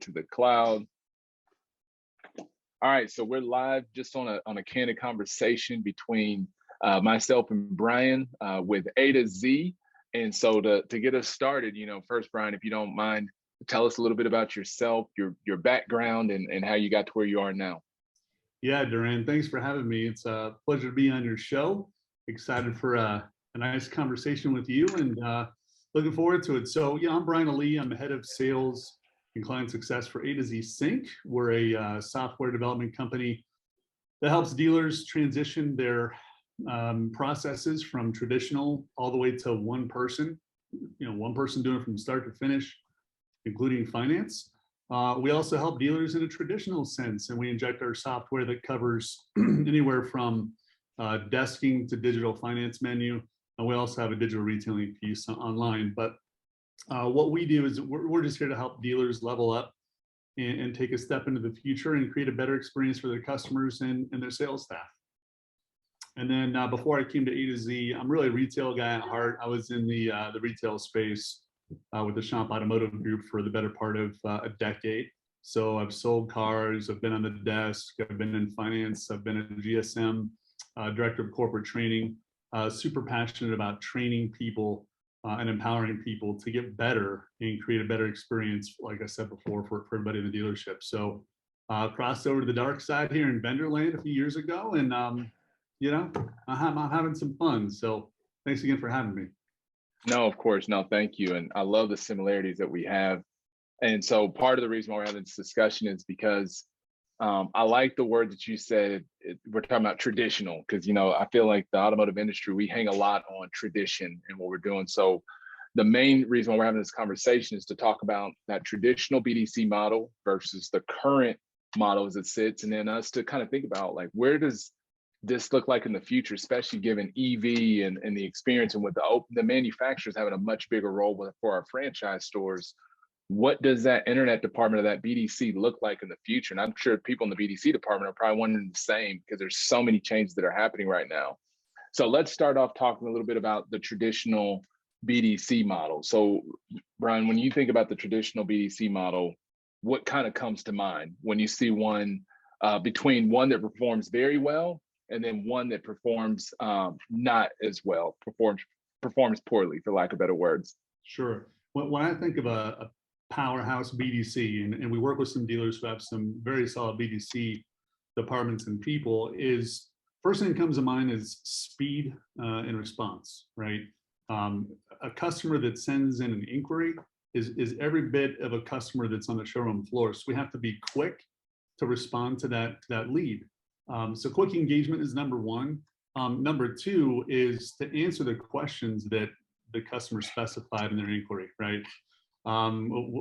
to the cloud. All right, so we're live just on a candid conversation between myself and Brian with A2Z. And so to get us started, first, Brian, if you don't mind, tell us a little bit about yourself, your background, and how you got to where you are now. Yeah, Duran, thanks for having me. It's a pleasure to be on your show. Excited for a nice conversation with you and looking forward to it. So yeah, I'm Brian Allee. I'm the head of sales and client success for A2Z Sync. We're a software development company that helps dealers transition their processes from traditional all the way to one person doing it from start to finish, including finance. We also help dealers in a traditional sense, and we inject our software that covers anywhere from desking to digital finance menu. And we also have a digital retailing piece online. But what we do is we're just here to help dealers level up and take a step into the future and create a better experience for their customers and their sales staff. And then before I came to A2Z, I'm really a retail guy at heart. I was in the retail space with the Shop Automotive Group for the better part of a decade. So I've sold cars, I've been on the desk, I've been in finance, I've been a GSM, director of corporate training, super passionate about training people and empowering people to get better and create a better experience, like I said before, for everybody in the dealership. So crossed over to the dark side here in Vendorland a few years ago, and I'm having some fun. So thanks again for having me. No, of course. No, thank you. And I love the similarities that we have. And so part of the reason why we're having this discussion is because I like the word that you said. We're talking about traditional, because, I feel like the automotive industry, we hang a lot on tradition and what we're doing. So the main reason why we're having this conversation is to talk about that traditional BDC model versus the current model as it sits. And then us to kind of think about, like, where does this look like in the future, especially given EV and the experience and with the manufacturers having a much bigger role for our franchise stores. What does that internet department of that BDC look like in the future? And I'm sure people in the BDC department are probably wondering the same, because there's so many changes that are happening right now. So let's start off talking a little bit about the traditional BDC model. So Brian, when you think about the traditional BDC model, what kind of comes to mind when you see one between one that performs very well and then one that performs not as well, performs poorly, for lack of better words? Sure. When I think of a powerhouse BDC, and we work with some dealers who have some very solid BDC departments and people, is first thing that comes to mind is speed and response, right? A customer that sends in an inquiry is every bit of a customer that's on the showroom floor. So we have to be quick to respond to that lead. So quick engagement is number one. Number two is to answer the questions that the customer specified in their inquiry, right?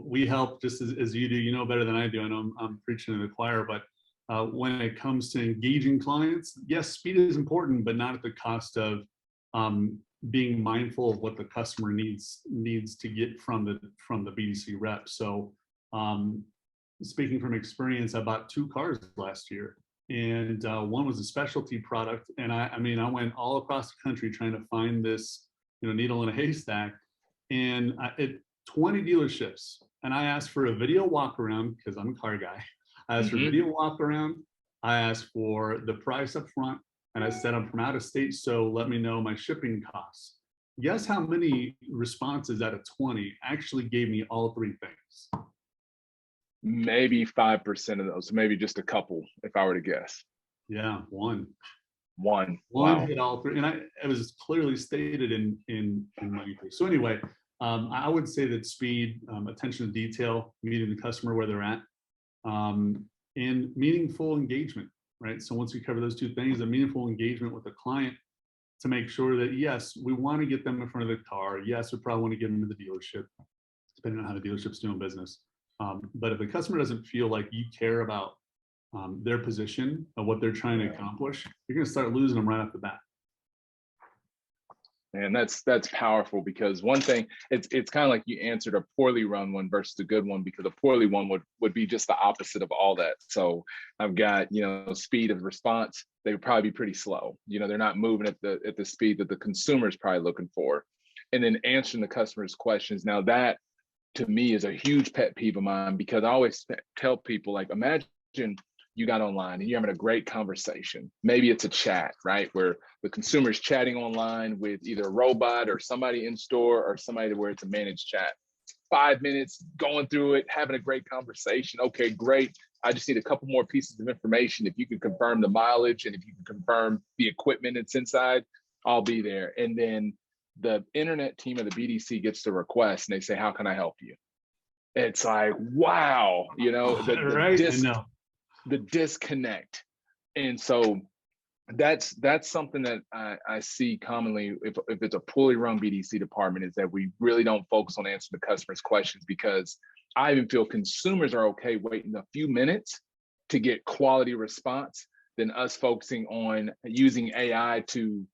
We help, just as you do, better than I do. I know I'm preaching to the choir, but when it comes to engaging clients, yes, speed is important, but not at the cost of being mindful of what the customer needs to get from the BDC rep. So speaking from experience, I bought 2 cars last year. And one was a specialty product, and I went all across the country trying to find this, needle in a haystack, and at 20 dealerships. And I asked for a video walk around because I'm a car guy. I asked for a video walk around. I asked for the price up front, and I said, I'm from out of state, so let me know my shipping costs. Guess how many responses out of 20 actually gave me all 3 things? Maybe 5% of those, maybe just a couple, if I were to guess. Yeah, one Wow. Hit all 3, and it was clearly stated in my inquiry. So anyway, I would say that speed, attention to detail, meeting the customer where they're at, and meaningful engagement, right? So once we cover those 2 things, a meaningful engagement with the client to make sure that, yes, we want to get them in front of the car. Yes, we probably want to get them to the dealership, depending on how the dealership's doing business. But if the customer doesn't feel like you care about their position of what they're trying to accomplish, you're going to start losing them right off the bat. And that's powerful, because one thing, it's kind of like you answered a poorly run one versus a good one, because a poorly one would be just the opposite of all that. So I've got, speed of response, they would probably be pretty slow. They're not moving at the speed that the consumer is probably looking for. And then answering the customer's questions. Now that to me is a huge pet peeve of mine, because I always tell people, like, imagine you got online and you're having a great conversation. Maybe it's a chat, right? Where the consumer is chatting online with either a robot or somebody in store or somebody where it's a managed chat. 5 minutes going through it, having a great conversation. Okay, great. I just need a couple more pieces of information. If you can confirm the mileage and if you can confirm the equipment that's inside, I'll be there. And then the internet team of the BDC gets the request and they say, how can I help you? It's like, wow, Right? I know. the disconnect. And so that's something that I see commonly if it's a poorly run BDC department, is that we really don't focus on answering the customer's questions, because I even feel consumers are okay waiting a few minutes to get quality response than us focusing on using AI to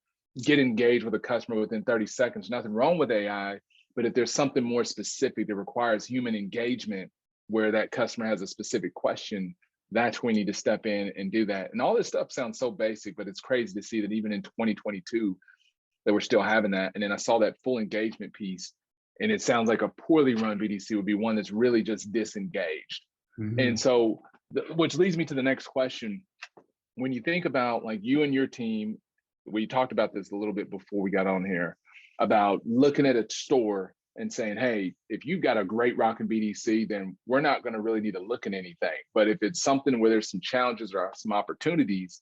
get engaged with a customer within 30 seconds. Nothing wrong with AI, but if there's something more specific that requires human engagement, where that customer has a specific question, that's when we need to step in and do that. And all this stuff sounds so basic, but it's crazy to see that even in 2022, that we're still having that. And then I saw that full engagement piece, and it sounds like a poorly run BDC would be one that's really just disengaged. Mm-hmm. And so, which leads me to the next question. When you think about, like, you and your team, we talked about this a little bit before we got on here, about looking at a store and saying, hey, if you've got a great rockin' BDC, then we're not going to really need to look at anything. But if it's something where there's some challenges or some opportunities,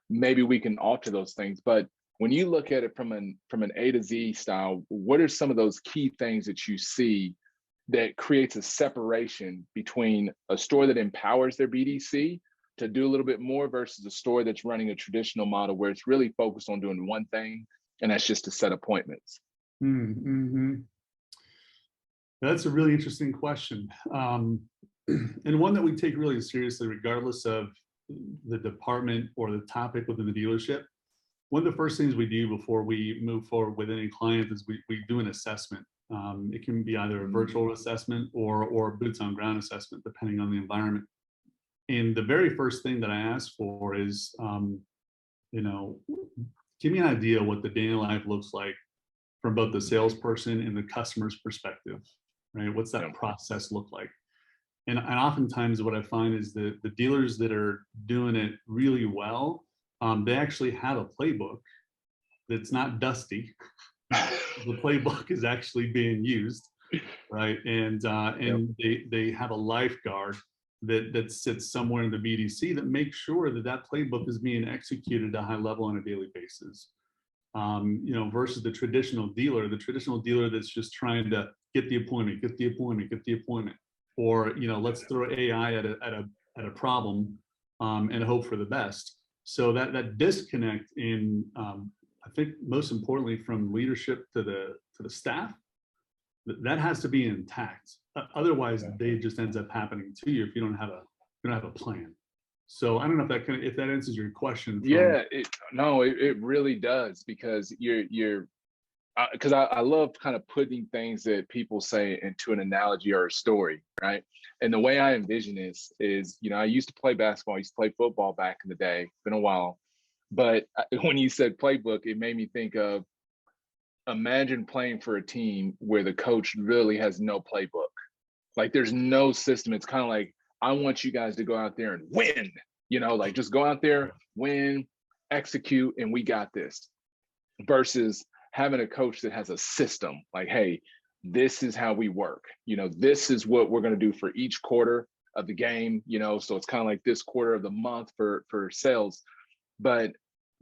maybe we can alter those things. But when you look at it from an A to Z style, what are some of those key things that you see that creates a separation between a store that empowers their BDC to do a little bit more versus a store that's running a traditional model where it's really focused on doing one thing, and that's just to set appointments? Mm-hmm. That's a really interesting question. And one that we take really seriously, regardless of the department or the topic within the dealership. One of the first things we do before we move forward with any client is we do an assessment. It can be either a virtual assessment or boots on ground assessment, depending on the environment. And the very first thing that I ask for is, give me an idea what the day in life looks like from both the salesperson and the customer's perspective, right? What's that process look like? And oftentimes what I find is that the dealers that are doing it really well, they actually have a playbook that's not dusty. The playbook is actually being used, right? And they have a lifeguard that sits somewhere in the BDC that makes sure that playbook is being executed at a high level on a daily basis. Versus the traditional dealer that's just trying to get the appointment, or let's throw AI at a problem and hope for the best. So that disconnect in I think most importantly from leadership to the staff, that has to be intact. Otherwise, the day just ends up happening to you if you don't have a plan. So I don't know if that answers your question. Yeah, it really does, because because I love kind of putting things that people say into an analogy or a story, right? And the way I envision this is, I used to play basketball, I used to play football back in the day, been a while. But when you said playbook, it made me think of, imagine playing for a team where the coach really has no playbook. Like, there's no system. It's kind of like, I want you guys to go out there and win, like, just go out there, win, execute, and we got this. Versus having a coach that has a system, like, hey, this is how we work. This is what we're going to do for each quarter of the game, so it's kind of like this quarter of the month for sales. But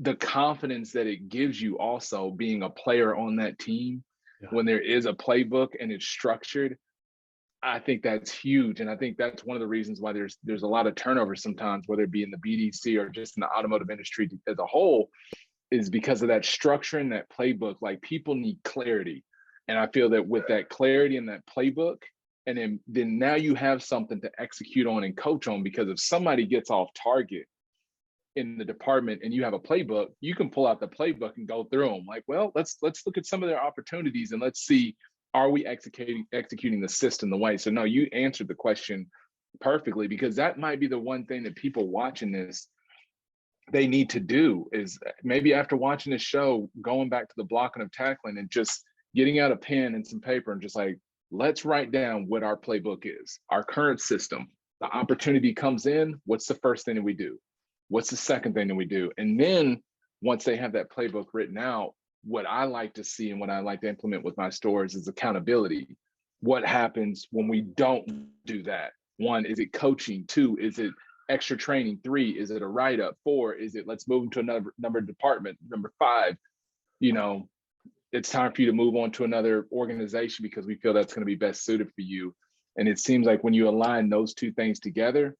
the confidence that it gives you also being a player on that team, when there is a playbook and it's structured, I think that's huge. And I think that's one of the reasons why there's a lot of turnover sometimes, whether it be in the BDC or just in the automotive industry as a whole, is because of that structure and that playbook. Like, people need clarity. And I feel that with that clarity and that playbook, and then now you have something to execute on and coach on, because if somebody gets off target in the department and you have a playbook, you can pull out the playbook and go through them. Like, well, let's look at some of their opportunities and let's see, are we executing the system the way? So no, you answered the question perfectly, because that might be the one thing that people watching this, they need to do, is maybe after watching this show, going back to the blocking of tackling and just getting out a pen and some paper and just like let's write down what our playbook is, our current system. The opportunity comes in, what's the first thing that we do? What's the second thing that we do? And then once they have that playbook written out, what I like to see and what I like to implement with my stores is accountability. What happens when we don't do that? One, is it coaching? Two, is it extra training? Three, is it a write-up? Four, is it let's move to another number department? Number five, you know, it's time for you to move on to another organization because we feel that's going to be best suited for you. And it seems like when you align those two things together,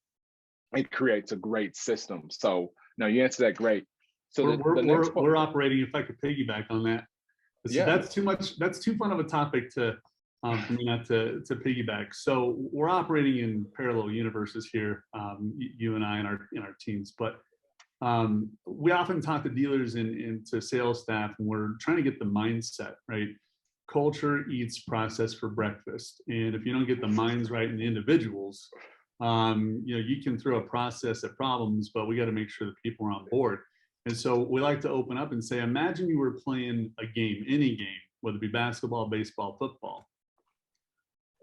it creates a great system. So now you answer that great. So we're operating, if I could piggyback on that. Yeah. That's too much. That's too fun of a topic to for me not to piggyback. So we're operating in parallel universes here, you and I in our teams. But we often talk to dealers and to sales staff, and we're trying to get the mindset right. Culture eats process for breakfast, and if you don't get the minds right in the individuals, you can throw a process at problems, but we got to make sure that people are on board. And so we like to open up and say, imagine you were playing a game, any game, whether it be basketball, baseball, football,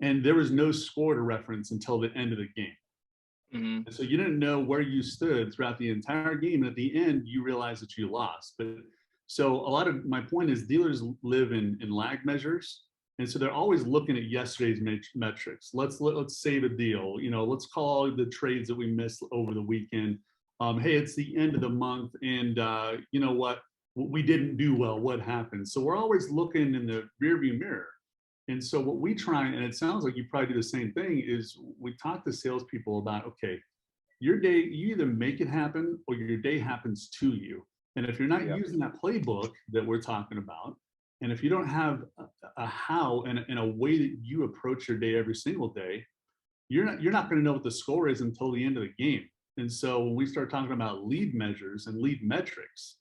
and there was no score to reference until the end of the game. Mm-hmm. So you didn't know where you stood throughout the entire game. And at the end, you realize that you lost. But so a lot of my point is dealers live in lag measures. And so they're always looking at yesterday's metrics. Let's save a deal. Let's call the trades that we missed over the weekend. Hey, it's the end of the month, and you know what? We didn't do well. What happened? So we're always looking in the rearview mirror. And so what we try, and it sounds like you probably do the same thing, is we talk to salespeople about, okay, your day, you either make it happen or your day happens to you. And if you're not using that playbook that we're talking about, and if you don't have a how and a way that you approach your day every single day, you're not going to know what the score is until the end of the game. And so when we start talking about lead measures and lead metrics,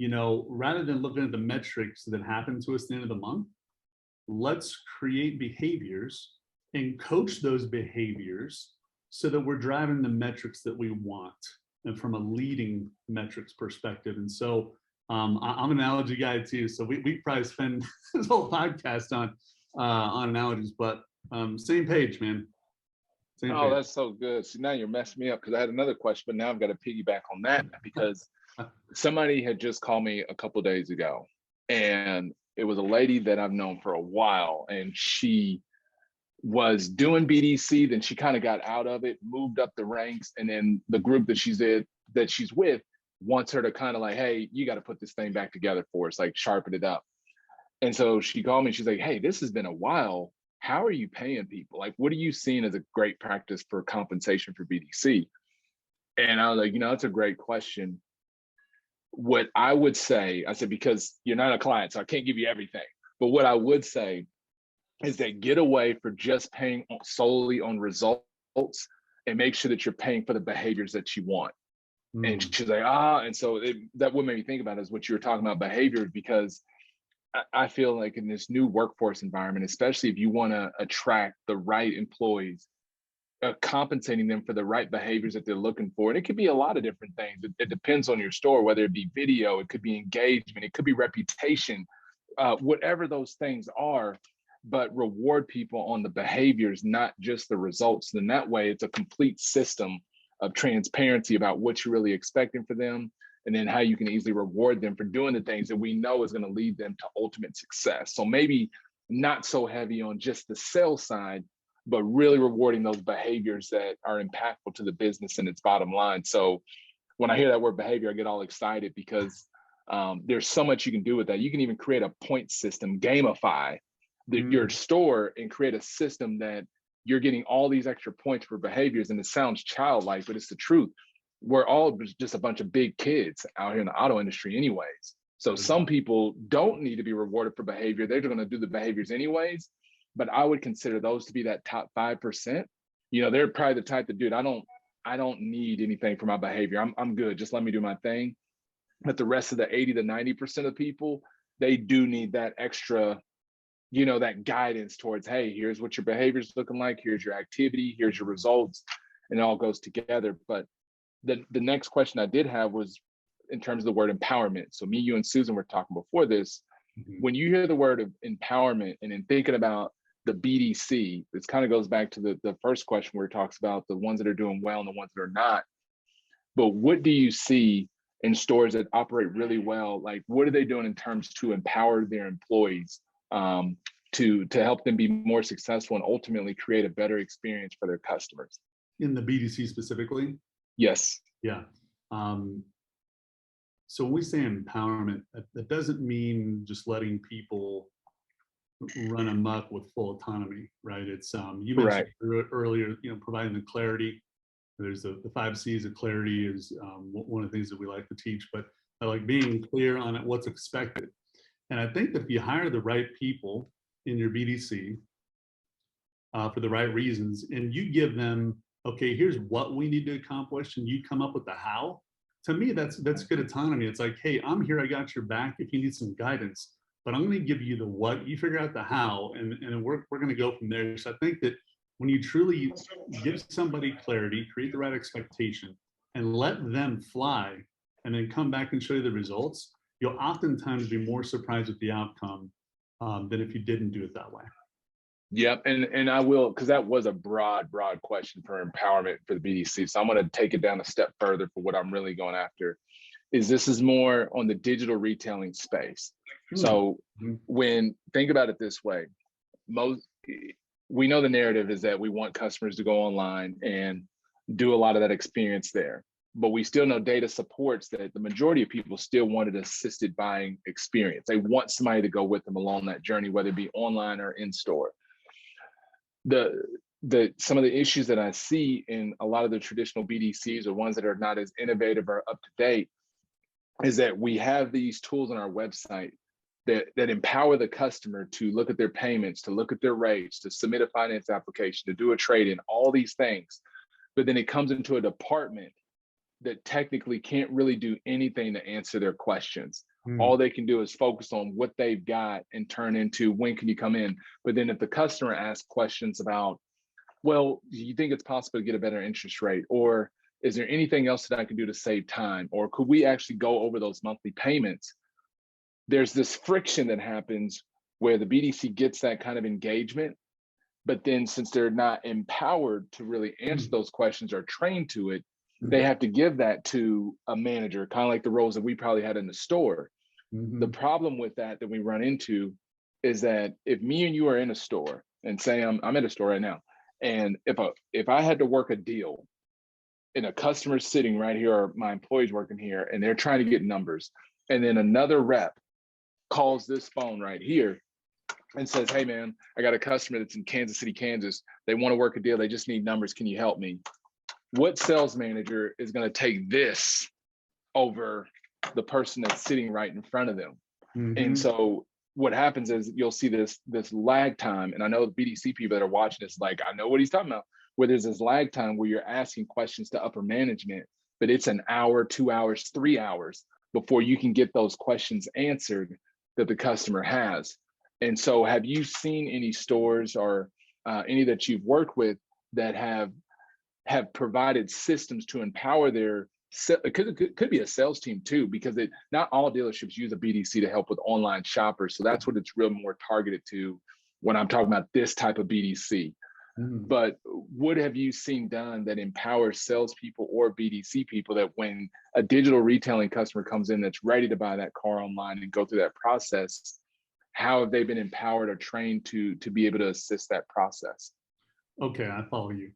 rather than looking at the metrics that happen to us at the end of the month, let's create behaviors and coach those behaviors so that we're driving the metrics that we want, and from a leading metrics perspective. And so I'm an analogy guy too. So we probably spend this whole podcast on analogies, but same page, man. Same page. That's so good. So now you're messing me up because I had another question, but now I've got to piggyback on that because somebody had just called me a couple of days ago, and it was a lady that I've known for a while, and she was doing BDC, then she kind of got out of it, moved up the ranks, and then the group that she's with wants her to kind of like, hey, you got to put this thing back together for us, like sharpen it up. And so she called me, she's like, hey, this has been a while. How are you paying people? Like, what are you seeing as a great practice for compensation for BDC? And I was like, that's a great question. What I would say, I said, because you're not a client, so I can't give you everything. But what I would say is that get away for just paying solely on results and make sure that you're paying for the behaviors that you want. And she's like, and so that what made me think about is what you were talking about, behaviors, because I feel like in this new workforce environment, especially if you want to attract the right employees, compensating them for the right behaviors that they're looking for. And it could be a lot of different things. It depends on your store, whether it be video, it could be engagement, it could be reputation, whatever those things are, but reward people on the behaviors, not just the results. Then that way it's a complete system of transparency about what you're really expecting for them, and then how you can easily reward them for doing the things that we know is going to lead them to ultimate success. So maybe not so heavy on just the sales side, but really rewarding those behaviors that are impactful to the business and its bottom line. So when I hear that word behavior, I get all excited because there's so much you can do with that. You can even create a point system, gamify your store, and create a system that you're getting all these extra points for behaviors. And it sounds childlike, but it's the truth. We're all just a bunch of big kids out here in the auto industry anyways. So some people don't need to be rewarded for behavior. They're going to do the behaviors anyways. But I would consider those to be that top 5%. They're probably the type that, dude, I don't need anything for my behavior. I'm good. Just let me do my thing. But the rest of the 80 to 90% of people, they do need that extra, that guidance towards, hey, here's what your behavior is looking like. Here's your activity. Here's your results. And it all goes together. But the next question I did have was in terms of the word empowerment. So me, you, and Susan were talking before this. When you hear the word of empowerment and in thinking about the BDC, this kind of goes back to the first question where it talks about the ones that are doing well and the ones that are not. But what do you see in stores that operate really well? Like, what are they doing in terms to empower their employees to help them be more successful and ultimately create a better experience for their customers? In the BDC specifically? Yes. Yeah. So when we say empowerment, that doesn't mean just letting people run amok with full autonomy, right? It's you mentioned earlier, providing the clarity. There's the 5 C's of clarity is one of the things that we like to teach, but I like being clear on what's expected. And I think that if you hire the right people in your BDC for the right reasons, and you give them, okay, here's what we need to accomplish, and you come up with the how, to me, that's good autonomy. It's like, hey, I'm here, I got your back if you need some guidance, but I'm going to give you the what, you figure out the how, and we're going to go from there. So I think that when you truly give somebody clarity, create the right expectation, and let them fly, and then come back and show you the results, you'll oftentimes be more surprised with the outcome than if you didn't do it that way. Yep, and I will, because that was a broad question for empowerment for the BDC. So I'm going to take it down a step further for what I'm really going after. This is more on the digital retailing space. So think about it this way, we know the narrative is that we want customers to go online and do a lot of that experience there. But we still know data supports that the majority of people still want an assisted buying experience. They want somebody to go with them along that journey, whether it be online or in store. Some of the issues that I see in a lot of the traditional BDCs, or ones that are not as innovative or up to date, is that we have these tools on our website that empower the customer to look at their payments, to look at their rates, to submit a finance application, to do a trade-in, all these things. But then it comes into a department that technically can't really do anything to answer their questions. All they can do is focus on what they've got and turn into, when can you come in? But then if the customer asks questions about, well, do you think it's possible to get a better interest rate? Or is there anything else that I can do to save time? Or could we actually go over those monthly payments? There's this friction that happens where the BDC gets that kind of engagement, but then since they're not empowered to really answer those questions or trained to it, they have to give that to a manager, kind of like the roles that we probably had in the store. The problem with that we run into is that if me and you are in a store, and say I'm in a store right now, and if I had to work a deal and a customer's sitting right here, or my employee's working here, and they're trying to get numbers, and then another rep calls this phone right here and says, hey man, I got a customer that's in Kansas City, Kansas. They want to work a deal. They just need numbers. Can you help me? What sales manager is going to take this over the person that's sitting right in front of them? And so what happens is you'll see this lag time. And I know the BDC people that are watching this, like, I know what he's talking about, where there's this lag time where you're asking questions to upper management, but it's an hour, 2 hours, 3 hours before you can get those questions answered that the customer has. And so have you seen any stores or any that you've worked with that have provided systems to empower their, it could be a sales team too, because not all dealerships use a BDC to help with online shoppers. So that's what it's real more targeted to when I'm talking about this type of BDC. But what have you seen done that empowers salespeople or BDC people, that when a digital retailing customer comes in that's ready to buy that car online and go through that process, how have they been empowered or trained to be able to assist that process? Okay, I follow you.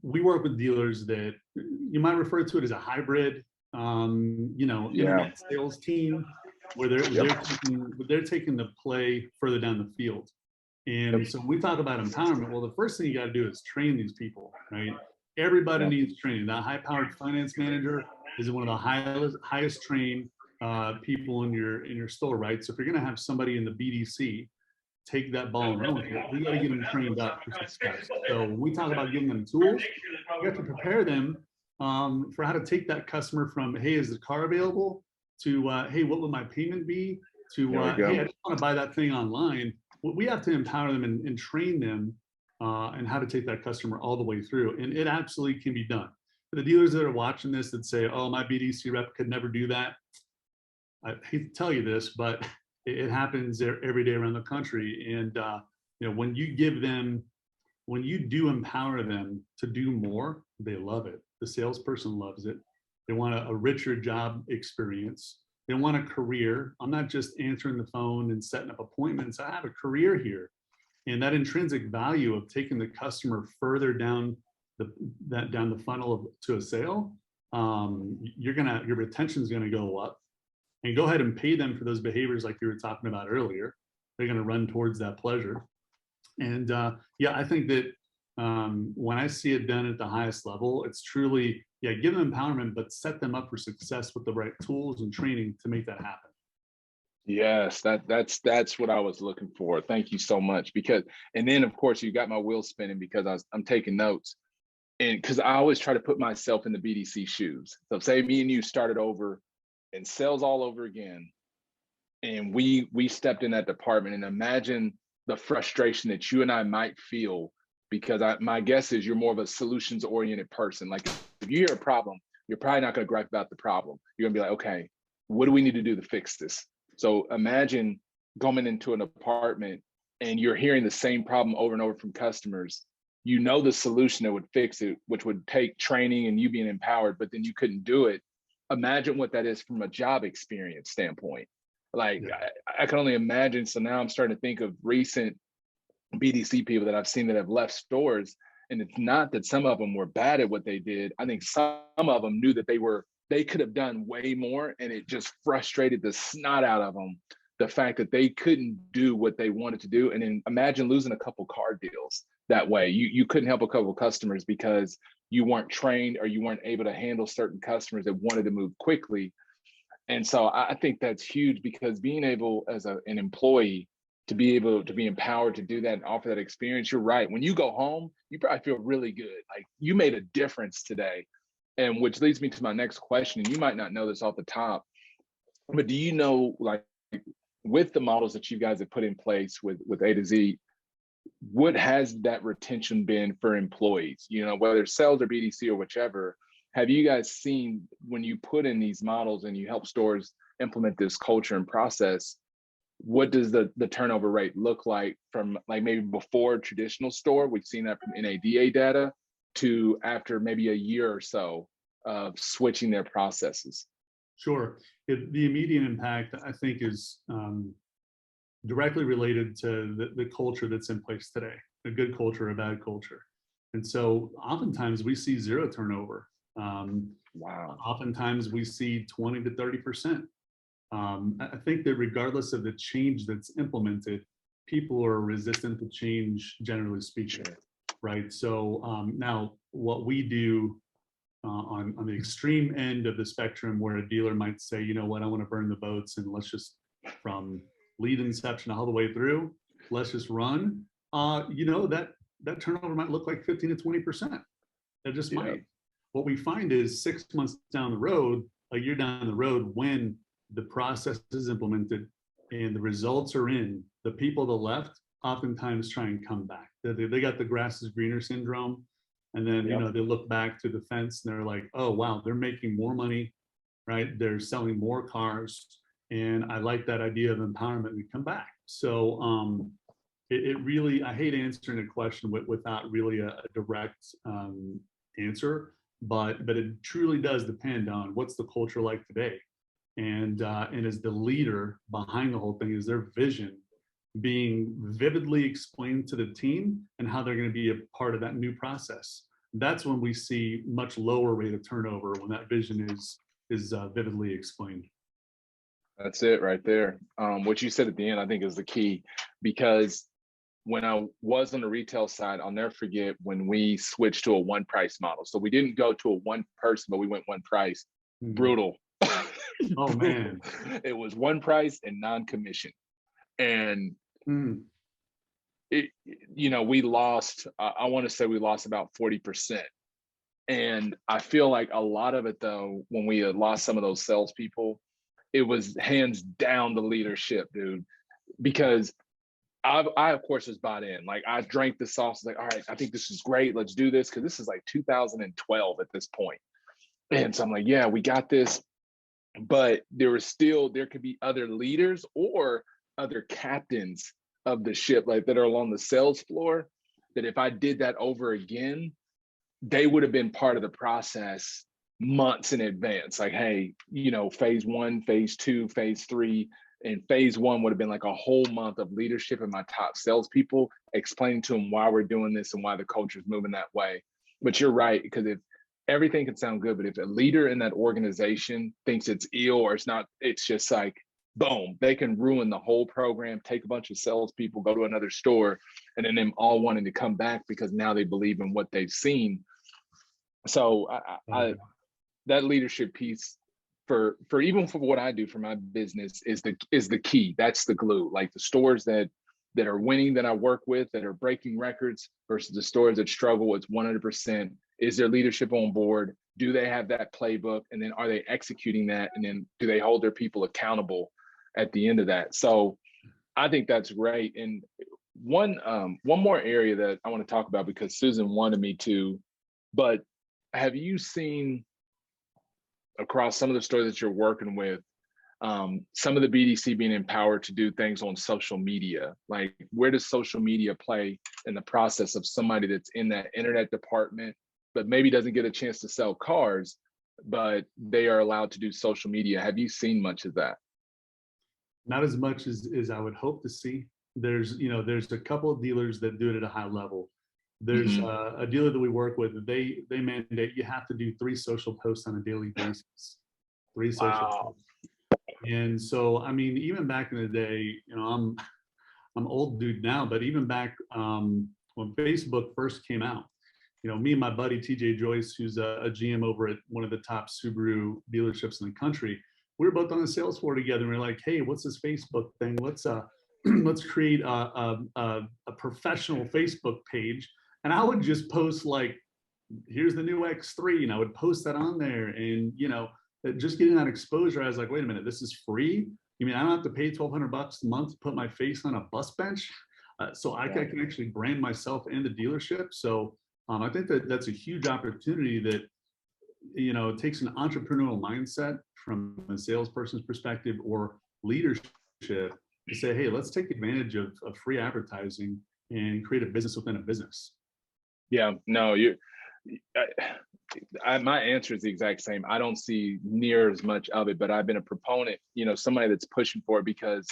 We work with dealers that you might refer to it as a hybrid, internet sales team, where they're taking the play further down the field. And so when we talk about empowerment, well, the first thing you got to do is train these people, right? Everybody needs training. That high-powered finance manager is one of the highest trained people in your store, right? So if you're going to have somebody in the BDC take that ball and run with it, we got to get them trained up for success. So when we talk about giving them tools, we have to prepare them for how to take that customer from, hey, is the car available, to hey, what would my payment be, to hey, I just want to buy that thing online. We have to empower them and train them and how to take that customer all the way through. And it absolutely can be done. For the dealers that are watching this that say, oh, my BDC rep could never do that, I hate to tell you this, but it happens every day around the country. And when you give them, when you do empower them to do more, they love it. The salesperson loves it. They want a richer job experience. They want a career. I'm not just answering the phone and setting up appointments. I have a career here. And that intrinsic value of taking the customer further down the funnel to a sale, your retention is going to go up. And go ahead and pay them for those behaviors like you were talking about earlier. They're going to run towards that pleasure. And yeah, I think that when I see it done at the highest level, it's truly, yeah, give them empowerment, but set them up for success with the right tools and training to make that happen. Yes, that's what I was looking for. Thank you so much. Because, and then of course you got my wheels spinning because I'm taking notes, and because I always try to put myself in the BDC shoes. So say me and you started over and sales all over again, and we stepped in that department, and imagine the frustration that you and I might feel, because my guess is you're more of a solutions oriented person. Like if you hear a problem, you're probably not going to gripe about the problem. You're gonna be like, okay, what do we need to do to fix this? So imagine going into an apartment and you're hearing the same problem over and over from customers. You know the solution that would fix it, which would take training and you being empowered, but then you couldn't do it. Imagine what that is from a job experience standpoint. Like Yeah. I can only imagine. So now I'm starting to think of recent BDC people that I've seen that have left stores. And it's not that some of them were bad at what they did. I think some of them knew that they could have done way more, and it just frustrated the snot out of them, the fact that they couldn't do what they wanted to do. And then imagine losing a couple car deals that way. You couldn't help a couple of customers because you weren't trained or you weren't able to handle certain customers that wanted to move quickly. And so I think that's huge, because being able as an employee to be able to be empowered to do that and offer that experience, you're right. When you go home, you probably feel really good. Like you made a difference today. And which leads me to my next question. And you might not know this off the top, but do you know, like with the models that you guys have put in place with A2Z, what has that retention been for employees? Whether it's sales or BDC or whichever, have you guys seen when you put in these models and you help stores implement this culture and process, what does the turnover rate look like from like maybe before traditional store? We've seen that from NADA data to after maybe a year or so of switching their processes. Sure. The immediate impact, I think, is directly related to the culture that's in place today, a good culture, a bad culture. And so oftentimes we see zero turnover. Wow. Oftentimes we see 20 to 30%. I think that regardless of the change that's implemented, people are resistant to change, generally speaking, Sure. right? So now what we do on the extreme end of the spectrum, where a dealer might say, you know what, I want to burn the boats and let's just, from lead inception all the way through, let's just run, that turnover might look like 15 to 20%. It just might. What we find is 6 months down the road, a year down the road, when the process is implemented and the results are in, the people that left oftentimes try and come back. They got the grass is greener syndrome. And then, they look back to the fence and they're like, oh, wow, they're making more money, right? They're selling more cars. And I like that idea of empowerment. We come back. So it really, I hate answering a question without really a direct answer, but it truly does depend on what's the culture like today. And as the leader behind the whole thing, is their vision being vividly explained to the team and how they're going to be a part of that new process. That's when we see much lower rate of turnover, when that vision is vividly explained. That's it right there. What you said at the end, I think, is the key, because when I was on the retail side, I'll never forget when we switched to a one price model. So we didn't go to a one person, but we went one price. Mm-hmm. Brutal. Oh man. It was one price and non-commission. And we lost, I want to say we lost about 40%. And I feel like a lot of it, though, when we had lost some of those salespeople, it was hands down the leadership, dude, because I of course was bought in. Like I drank the sauce, like, all right, I think this is great. Let's do this. Cause this is like 2012 at this point. And so I'm like, yeah, we got this. But there could be other leaders or other captains of the ship, like that are along the sales floor, that if I did that over again, they would have been part of the process months in advance. Like, hey, phase one, phase two, phase three. And phase one would have been like a whole month of leadership and my top salespeople explaining to them why we're doing this and why the culture is moving that way. But you're right, because if everything can sound good, but if a leader in that organization thinks it's ill or it's not, it's just like, boom, they can ruin the whole program, take a bunch of salespeople, go to another store, and then them all wanting to come back because now they believe in what they've seen. So that leadership piece for even for what I do for my business is the key. That's the glue. Like the stores that are winning that I work with, that are breaking records, versus the stores that struggle, it's 100%. Is their leadership on board? Do they have that playbook? And then are they executing that? And then do they hold their people accountable at the end of that? So I think that's great. And one more area that I want to talk about, because Susan wanted me to, but have you seen across some of the stores that you're working with, some of the BDC being empowered to do things on social media? Like, where does social media play in the process of somebody that's in that internet department, but maybe doesn't get a chance to sell cars, but they are allowed to do social media? Have you seen much of that? Not as much as I would hope to see. There's a couple of dealers that do it at a high level. There's a dealer that we work with. They mandate you have to do 3 social posts on a daily basis. 3 social posts. And so, I mean, even back in the day, I'm old dude now, but even back when Facebook first came out, me and my buddy TJ Joyce, who's a GM over at one of the top Subaru dealerships in the country, we were both on the sales floor together. And we we're like, hey, what's this Facebook thing? Let's create a professional Facebook page. And I would just post like, here's the new X3, and I would post that on there. And just getting that exposure, I was like, wait a minute, this is free? You mean I don't have to pay $1,200 a month to put my face on a bus bench? So I can actually brand myself and the dealership. So I think that's a huge opportunity that it takes an entrepreneurial mindset from a salesperson's perspective or leadership to say, hey, let's take advantage of free advertising and create a business within a business. Yeah, no, my answer is the exact same. I don't see near as much of it, but I've been a proponent, somebody that's pushing for it, because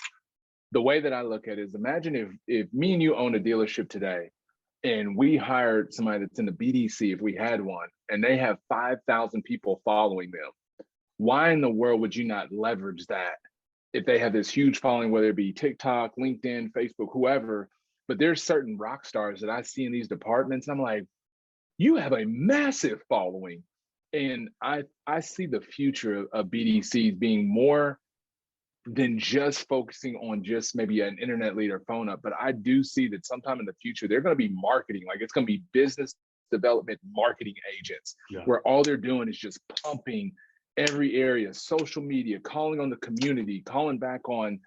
the way that I look at it is, imagine if me and you own a dealership today and we hired somebody that's in the BDC, if we had one, and they have 5,000 people following them. Why in the world would you not leverage that if they have this huge following, whether it be TikTok, LinkedIn, Facebook, whoever? But there's certain rock stars that I see in these departments. I'm like, you have a massive following. And I see the future of BDCs being more than just focusing on just maybe an internet lead or phone up. But I do see that sometime in the future, they're going to be marketing. Like, it's going to be business development marketing agents, where all they're doing is just pumping every area, social media, calling on the community, calling back on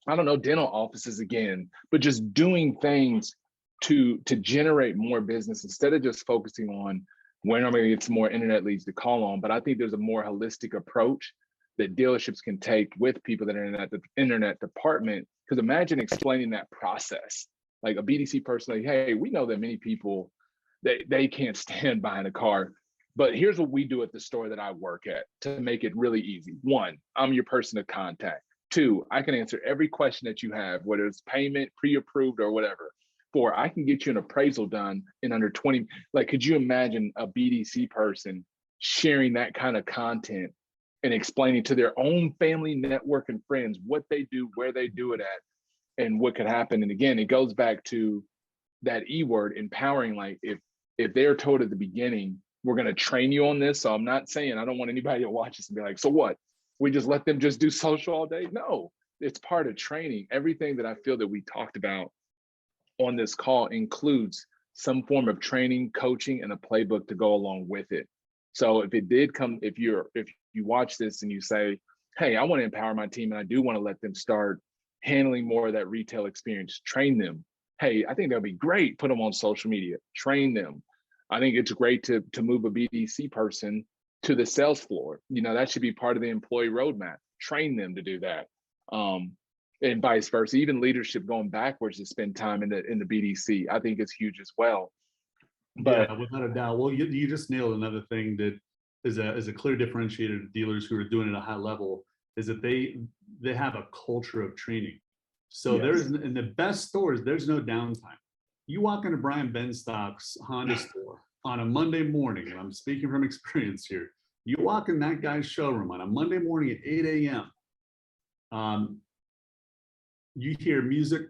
I don't know, dental offices again, but just doing things to generate more business instead of just focusing on when I'm going to get some more internet leads to call on. But I think there's a more holistic approach that dealerships can take with people that are in that internet department. Because imagine explaining that process, like a BDC person, like, hey, we know that many people, they can't stand buying a car, but here's what we do at the store that I work at to make it really easy. 1, I'm your person of contact. 2, I can answer every question that you have, whether it's payment, pre-approved, or whatever. 4, I can get you an appraisal done in under 20. Like, could you imagine a BDC person sharing that kind of content and explaining to their own family, network, and friends what they do, where they do it at, and what could happen? And again, it goes back to that E word, empowering. Like, if they're told at the beginning, we're going to train you on this. So I'm not saying, I don't want anybody to watch this and be like, so what? We just let them just do social all day? No, it's part of training. Everything that I feel that we talked about on this call includes some form of training, coaching, and a playbook to go along with it. So if it did come, if you watch this and you say, hey, I want to empower my team and I do want to let them start handling more of that retail experience, train them. Hey, I think that'd be great. Put them on social media, train them. I think it's great to move a BDC person to the sales floor. That should be part of the employee roadmap. Train them to do that. and vice versa. Even leadership going backwards to spend time in the BDC, I think is huge as well. But yeah, without a doubt. Well, you just nailed another thing that is a clear differentiator to dealers who are doing it at a high level, is that they have a culture of training. So there's, yes, in the best stores, there's no downtime. You walk into Brian Benstock's Honda store on a Monday morning, and I'm speaking from experience here. You walk in that guy's showroom on a Monday morning at 8 a.m. You hear music.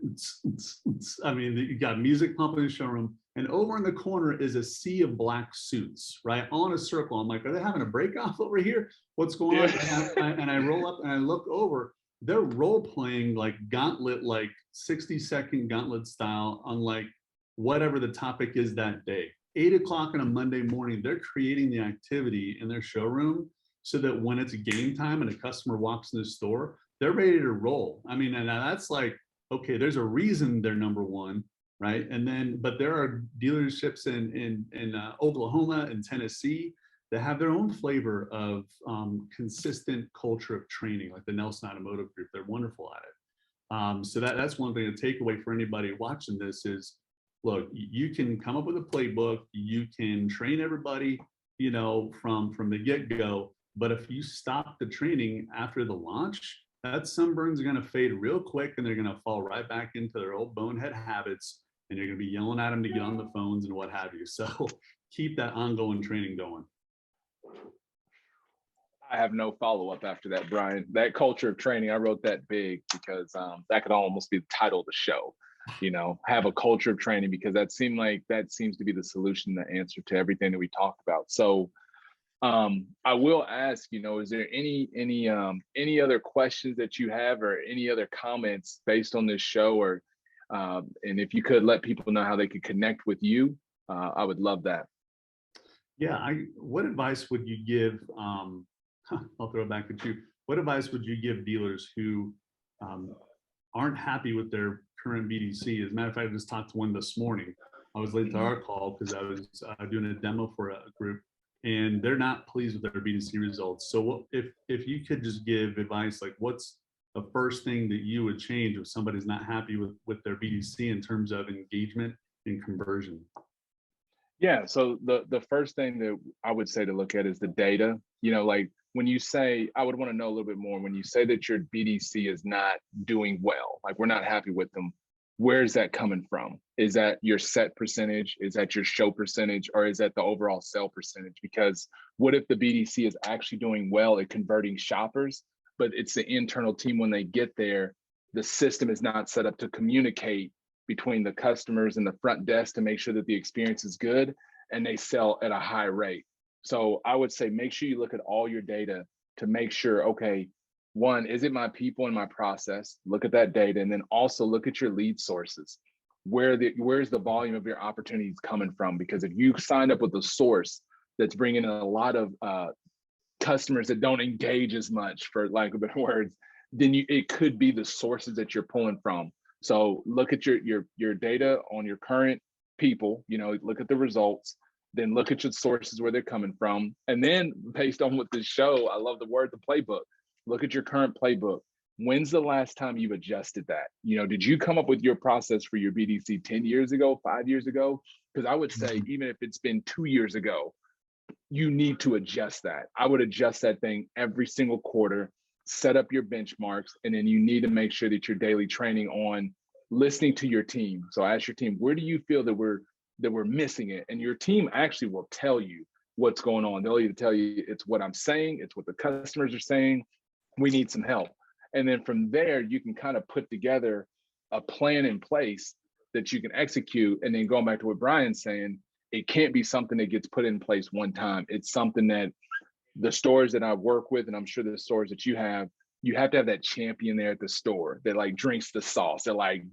I mean, you got music pumping in the showroom, and over in the corner is a sea of black suits, right? All in a circle. I'm like, are they having a break off over here? What's going on? yeah. And I roll up and I look over. They're role playing like gauntlet, like 60-second gauntlet style on like whatever the topic is that day. 8 o'clock on a Monday morning, they're creating the activity in their showroom so that when it's game time and a customer walks in the store, they're ready to roll. I mean, and that's like, okay, there's a reason they're number one, right? And then, but there are dealerships in Oklahoma and Tennessee that have their own flavor of consistent culture of training, like the Nelson Automotive Group. They're wonderful at it. So that's one thing to take away for anybody watching this is, look, you can come up with a playbook, you can train everybody, you know, from the get-go, but if you stop the training after the launch, that sunburns are going to fade real quick and they're going to fall right back into their old bonehead habits, and you're going to be yelling at them to get on the phones and what have you. So keep that ongoing training going. I have no follow-up after that, Brian. That culture of training, I wrote that big because that could almost be the title of the show. You know, have a culture of training, because that seems to be the solution, the answer to everything that we talked about. So I will ask, you know, is there any other questions that you have or any other comments based on this show, or and if you could let people know how they could connect with you, I would love that. Yeah, what advice would you give? I'll throw it back at you. What advice would you give dealers who aren't happy with their current BDC? As a matter of fact, I just talked to one this morning. I was late to our call because I was doing a demo for a group, and they're not pleased with their BDC results. So if you could just give advice, like what's the first thing that you would change if somebody's not happy with their BDC in terms of engagement and conversion? Yeah, so the first thing that I would say to look at is the data. You know, like when you say, I would want to know a little bit more, when you say that your BDC is not doing well, like we're not happy with them, where's that coming from? Is that your set percentage? Is that your show percentage? Or is that the overall sell percentage? Because what if the BDC is actually doing well at converting shoppers, but it's the internal team when they get there, the system is not set up to communicate between the customers and the front desk to make sure that the experience is good and they sell at a high rate. So I would say make sure you look at all your data to make sure, okay, one, is it my people and my process? Look at that data, and then also look at your lead sources. Where's the volume of your opportunities coming from? Because if you signed up with a source that's bringing in a lot of customers that don't engage as much, for lack of better words, then it could be the sources that you're pulling from. So look at your data on your current people, you know, look at the results, then look at your sources where they're coming from. And then based on what this show, I love the word, the playbook. Look at your current playbook. When's the last time you've adjusted that? You know, did you come up with your process for your BDC 10 years ago, 5 years ago? Because I would say, even if it's been 2 years ago, you need to adjust that. I would adjust that thing every single quarter, set up your benchmarks, and then you need to make sure that you're daily training on listening to your team. So ask your team, where do you feel that we're missing it? And your team actually will tell you what's going on. They'll either tell you it's what I'm saying, it's what the customers are saying, we need some help. And then from there, you can kind of put together a plan in place that you can execute. And then going back to what Brian's saying, it can't be something that gets put in place one time. It's something that the stores that I work with, and I'm sure the stores that you have to have that champion there at the store that like drinks the sauce. They're like,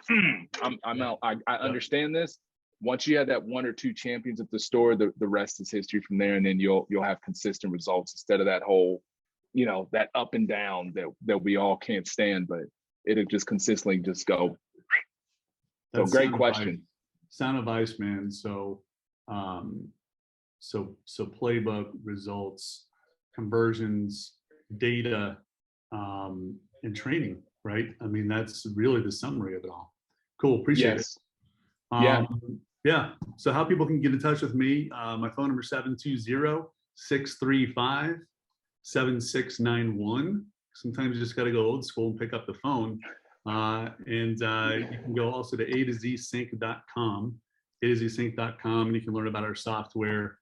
I'm out. I understand this. Once you have that one or two champions at the store, the rest is history from there. And then you'll have consistent results instead of that whole, you know, that up and down that we all can't stand, but it'll just consistently just go. So great question. Sound advice, man. So playbook, results, conversions, data, and training. right? I mean, that's really the summary of it all. Cool, appreciate it. Yes. Yeah. Yeah, so how people can get in touch with me, my phone number 720-635-7691. Sometimes you just got to go old school and pick up the phone. You can go also to A2Zsync.com, A2Zsync.com, and you can learn about our software,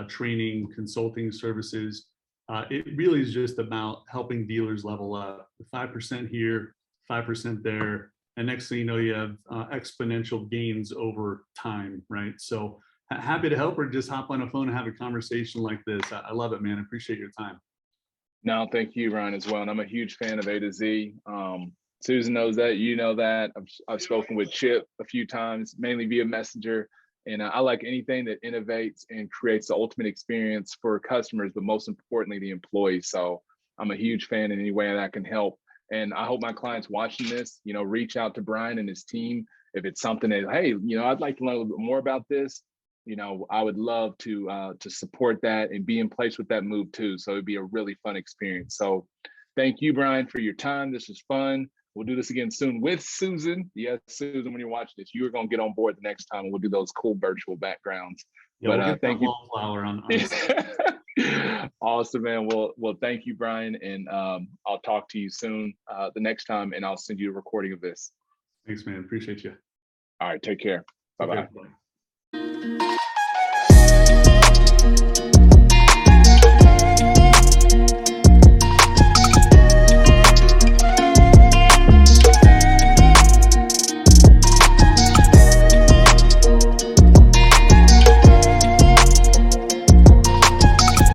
training, consulting services. It really is just about helping dealers level up. 5% here, 5% there. And next thing you know, you have exponential gains over time, right? So happy to help, or just hop on a phone and have a conversation like this. I love it, man. I appreciate your time. No, thank you, Ryan, as well. And I'm a huge fan of A2Z. Susan knows that, you know that. I've spoken with Chip a few times, mainly via Messenger. And I like anything that innovates and creates the ultimate experience for customers, but most importantly, the employees. So I'm a huge fan in any way that I can help. And I hope my clients watching this, reach out to Brian and his team. If it's something that, hey, I'd like to learn a little bit more about this, I would love to support that and be in place with that move too. So it'd be a really fun experience. So thank you, Brian, for your time. This was fun. We'll do this again soon with Susan. Yes, Susan, when you're watching this, you are going to get on board the next time, and we'll do those cool virtual backgrounds. Yeah, but we'll get thank you. Wallflower on Awesome, man. Well, thank you, Brian, and I'll talk to you soon the next time, and I'll send you a recording of this. Thanks, man. Appreciate you. All right, take care. Bye-bye. Okay, bye.